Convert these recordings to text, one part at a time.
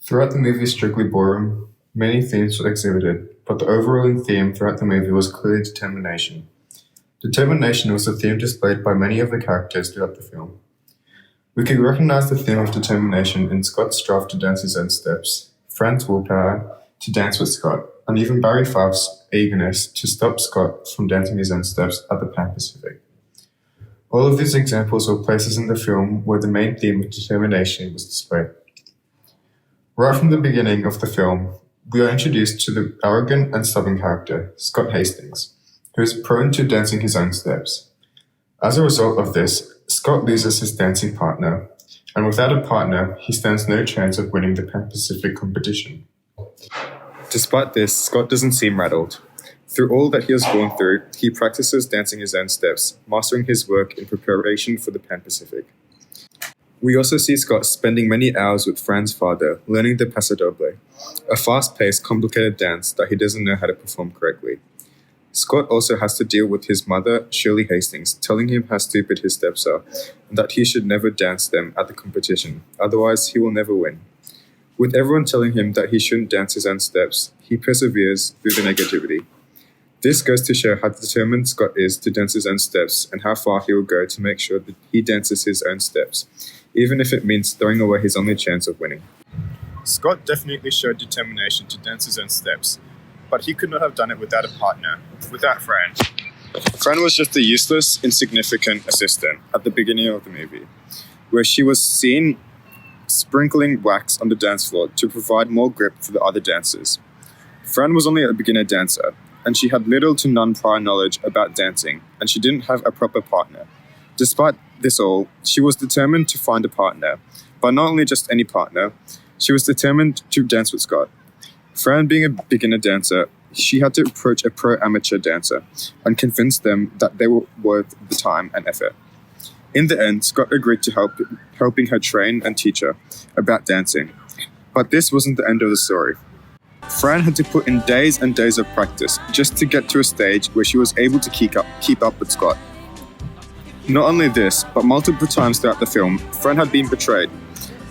Throughout the movie Strictly Ballroom, many themes were exhibited, but the overall theme throughout the movie was clearly determination. Determination was the theme displayed by many of the characters throughout the film. We can recognize the theme of determination in Scott's drive to dance his own steps, Fran's willpower to dance with Scott, and even Barry Fife's eagerness to stop Scott from dancing his own steps at the Pan Pacific. All of these examples were places in the film where the main theme of determination was displayed. Right from the beginning of the film, we are introduced to the arrogant and stubborn character, Scott Hastings, who is prone to dancing his own steps. As a result of this, Scott loses his dancing partner, and without a partner, he stands no chance of winning the Pan Pacific competition. Despite this, Scott doesn't seem rattled. Through all that he has gone through, he practices dancing his own steps, mastering his work in preparation for the Pan Pacific. We also see Scott spending many hours with Fran's father, learning the Paso Doble, a fast-paced, complicated dance that he doesn't know how to perform correctly. Scott also has to deal with his mother, Shirley Hastings, telling him how stupid his steps are, and that he should never dance them at the competition, otherwise he will never win. With everyone telling him that he shouldn't dance his own steps, he perseveres through the negativity. This goes to show how determined Scott is to dance his own steps and how far he will go to make sure that he dances his own steps, even if it means throwing away his only chance of winning. Scott definitely showed determination to dance his own steps, but he could not have done it without a partner, without Fran. Fran was just a useless, insignificant assistant at the beginning of the movie, where she was seen sprinkling wax on the dance floor to provide more grip for the other dancers. Fran was only a beginner dancer, and she had little to none prior knowledge about dancing, and she didn't have a proper partner. Despite this all, she was determined to find a partner, but not only just any partner, she was determined to dance with Scott. Fran being a beginner dancer, she had to approach a pro-amateur dancer and convince them that they were worth the time and effort. In the end, Scott agreed to helping her train and teach her about dancing. But this wasn't the end of the story. Fran had to put in days and days of practice just to get to a stage where she was able to keep up with Scott. Not only this, but multiple times throughout the film, Fran had been betrayed.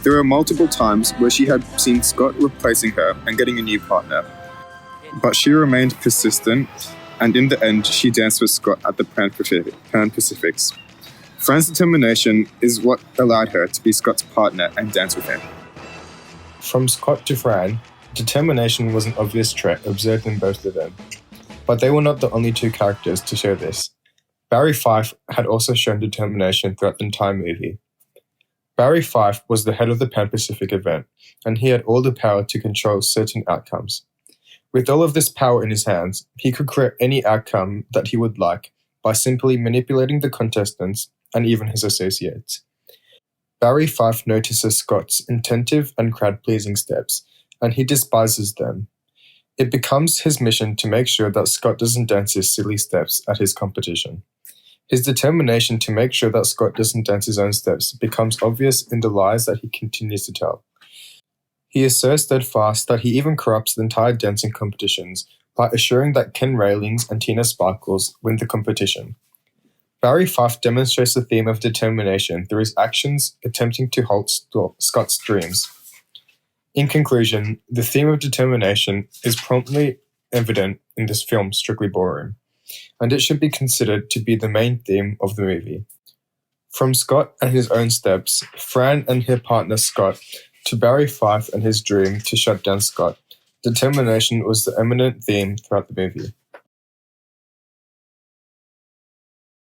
There were multiple times where she had seen Scott replacing her and getting a new partner. But she remained persistent, and in the end, she danced with Scott at the Pan Pacifics. Fran's determination is what allowed her to be Scott's partner and dance with him. From Scott to Fran, determination was an obvious trait observed in both of them. But they were not the only two characters to show this. Barry Fife had also shown determination throughout the entire movie. Barry Fife was the head of the Pan Pacific event, and he had all the power to control certain outcomes. With all of this power in his hands, he could create any outcome that he would like by simply manipulating the contestants and even his associates. Barry Fife notices Scott's intentive and crowd-pleasing steps, and he despises them. It becomes his mission to make sure that Scott doesn't dance his silly steps at his competition. His determination to make sure that Scott doesn't dance his own steps becomes obvious in the lies that he continues to tell. He is so steadfast that he even corrupts the entire dancing competitions by assuring that Ken Railings and Tina Sparkles win the competition. Barry Fife demonstrates the theme of determination through his actions attempting to halt Scott's dreams. In conclusion, the theme of determination is promptly evident in this film, Strictly Ballroom, and it should be considered to be the main theme of the movie. From Scott and his own steps, Fran and her partner Scott, to Barry Fife and his dream to shut down Scott, determination was the eminent theme throughout the movie.